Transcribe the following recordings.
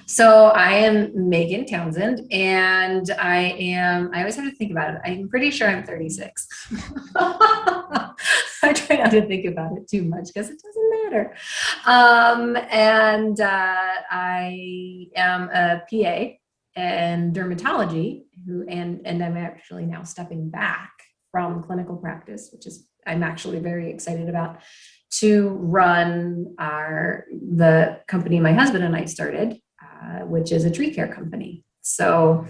So I am Megan Townsend, and I always have to think about it. I'm pretty sure I'm 36. I try not to think about it too much because it doesn't matter. I am a PA in dermatology, and I'm actually now stepping back from clinical practice, which is I'm actually very excited about, to run the company my husband and I started, which is a tree care company. So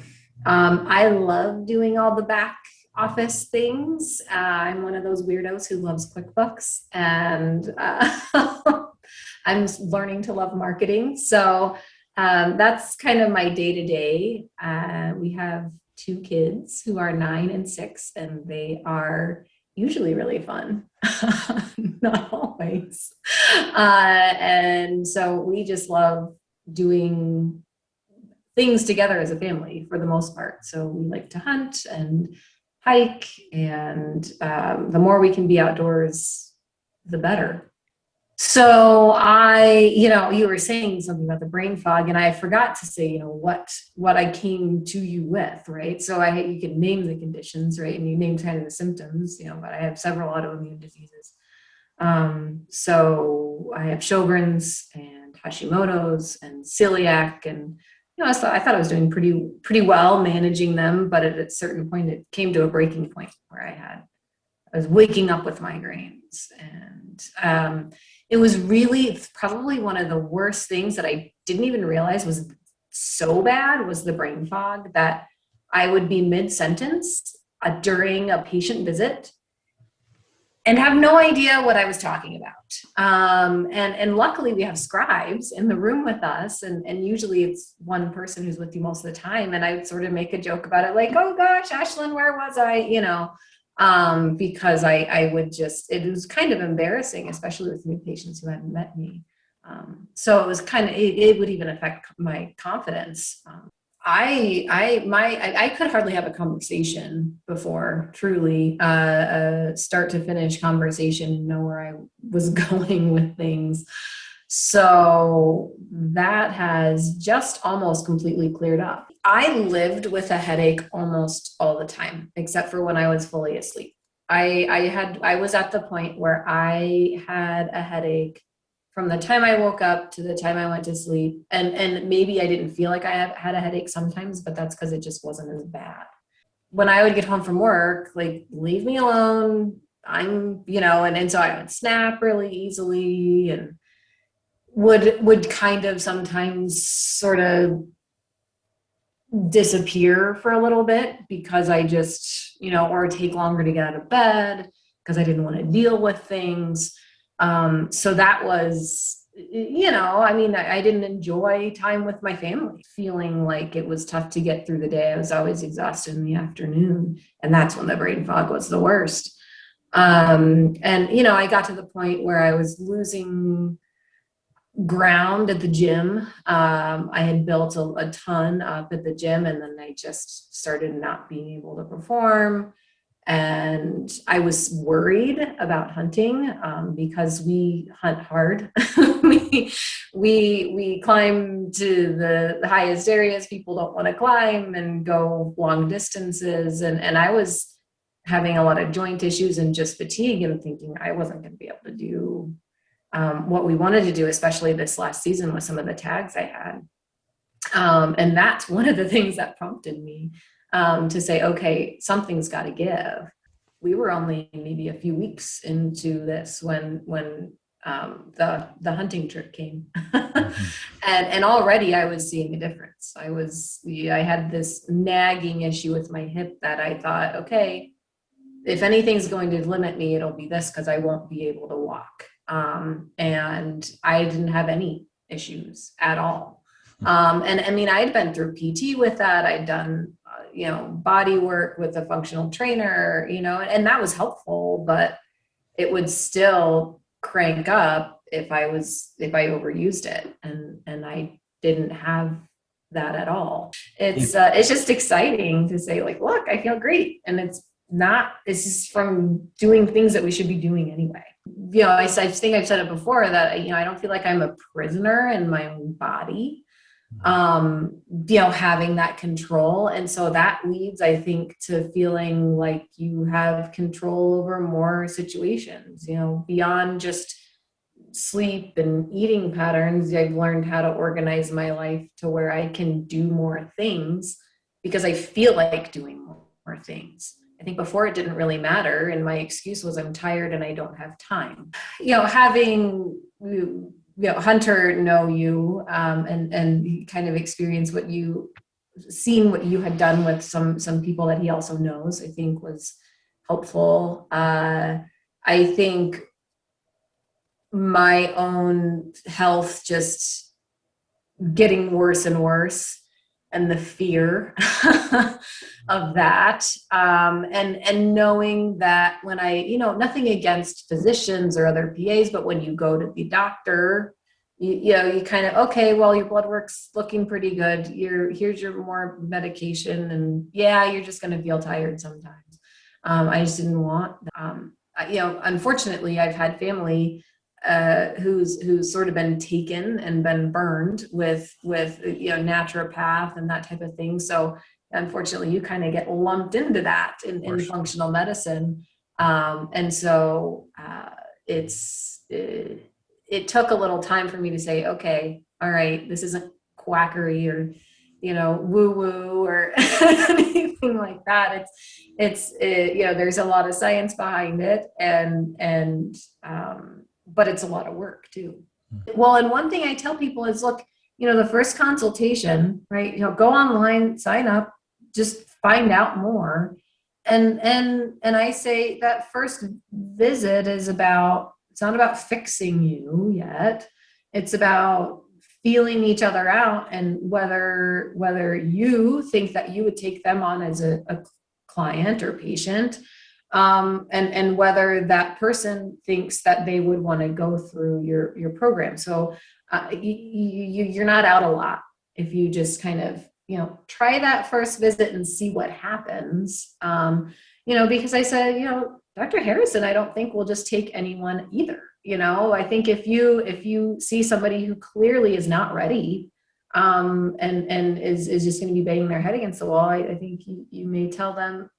I love doing all the back office things. I'm one of those weirdos who loves QuickBooks, and I'm learning to love marketing. So that's kind of my day to day. We have two kids who are 9 and 6, and they are usually really fun. Not always. And so we just love doing things together as a family for the most part. So we like to hunt and hike, and the more we can be outdoors, the better. So you were saying something about the brain fog, and I forgot to say, what I came to you with, right? So you can name the conditions, right? And you named kind of the symptoms, but I have several autoimmune diseases. So I have Sjogren's and Hashimoto's and celiac, and I thought I was doing pretty well managing them, but at a certain point, it came to a breaking point where I was waking up with migraines, and it's probably one of the worst things that I didn't even realize was so bad was the brain fog, that I would be mid-sentence during a patient visit and have no idea what I was talking about. And luckily we have scribes in the room with us, and usually it's one person who's with you most of the time. And I would sort of make a joke about it, like, oh gosh, Ashlyn, where was I? Because I would it was kind of embarrassing, especially with new patients who hadn't met me. So it was it would even affect my confidence. I could hardly have a conversation before, truly, start to finish conversation, know where I was going with things. So that has just almost completely cleared up. I lived with a headache almost all the time, except for when I was fully asleep. I was at the point where I had a headache from the time I woke up to the time I went to sleep. And maybe I didn't feel like I had a headache sometimes, but that's because it just wasn't as bad. When I would get home from work, like, leave me alone. And so I would snap really easily, and would kind of sometimes sort of disappear for a little bit because I just, or take longer to get out of bed because I didn't want to deal with things. So that was, I didn't enjoy time with my family, feeling like it was tough to get through the day. I was always exhausted in the afternoon, and that's when the brain fog was the worst. I got to the point where I was losing ground at the gym. I had built a ton up at the gym, and then I just started not being able to perform. And I was worried about hunting, because we hunt hard. we climb to the highest areas people don't want to climb, and go long distances. And I was having a lot of joint issues and just fatigue, and thinking I wasn't going to be able to do what we wanted to do, especially this last season with some of the tags I had. And that's one of the things that prompted me to say, okay, something's got to give. We were only maybe a few weeks into this when the hunting trip came, and already I was seeing a difference. I had this nagging issue with my hip that I thought, okay, if anything's going to limit me, it'll be this, because I won't be able to walk. And I didn't have any issues at all. And I mean, I'd been through PT with that. I'd done, body work with a functional trainer, and that was helpful, but it would still crank up if I overused it. And I didn't have that at all. It's just exciting to say, like, look, I feel great. And it's just from doing things that we should be doing anyway. I think I've said it before that, I don't feel like I'm a prisoner in my own body. having that control. And so that leads, I think, to feeling like you have control over more situations, beyond just sleep and eating patterns. I've learned how to organize my life to where I can do more things because I feel like doing more things. I think before it didn't really matter, and my excuse was I'm tired and I don't have time. Having Hunter know you, and kind of experience seeing what you had done with some people that he also knows, I think was helpful. I think my own health just getting worse and worse, and the fear of that, and knowing that when nothing against physicians or other PAs, but when you go to the doctor, you kind of, okay, well, your blood work's looking pretty good, here's your more medication, and yeah, you're just going to feel tired sometimes. I just didn't want unfortunately, I've had family who's sort of been taken and been burned with naturopath and that type of thing. So unfortunately, you kind of get lumped into that in functional medicine. And so it took a little time for me to say, okay, all right, this isn't quackery or woo woo or anything like that. There's a lot of science behind it, and but it's a lot of work too. Well, and one thing I tell people is, look, the first consultation, right? Go online, sign up, just find out more. And I say that first visit it's not about fixing you yet. It's about feeling each other out, and whether you think that you would take them on as a client or patient, and whether that person thinks that they would want to go through your program. So you're not out a lot if you just kind of try that first visit and see what happens. Because I said, Dr. Harrison, I don't think will just take anyone either. I think if you see somebody who clearly is not ready, and is just going to be banging their head against the wall, I think you may tell them,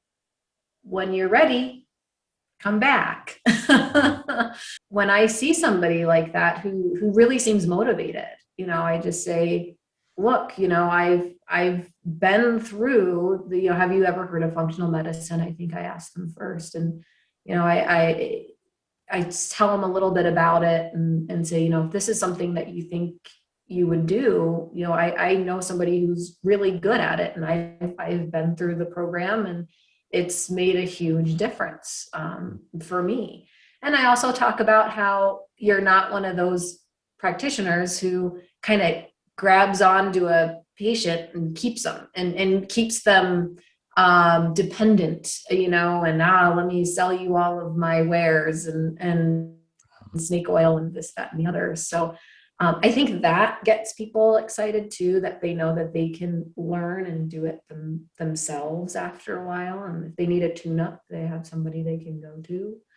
when you're ready, come back. When I see somebody like that who really seems motivated, I just say, look, I've been through have you ever heard of functional medicine? I think I asked them first, and I tell them a little bit about it, and say, if this is something that you think you would do, I know somebody who's really good at it, and I've been through the program, and it's made a huge difference for me. And I also talk about how you're not one of those practitioners who kind of grabs onto a patient and keeps them and keeps them dependent, and let me sell you all of my wares and snake oil and this, that, and the other. So I think that gets people excited too, that they know that they can learn and do it themselves after a while. And if they need a tune-up, they have somebody they can go to.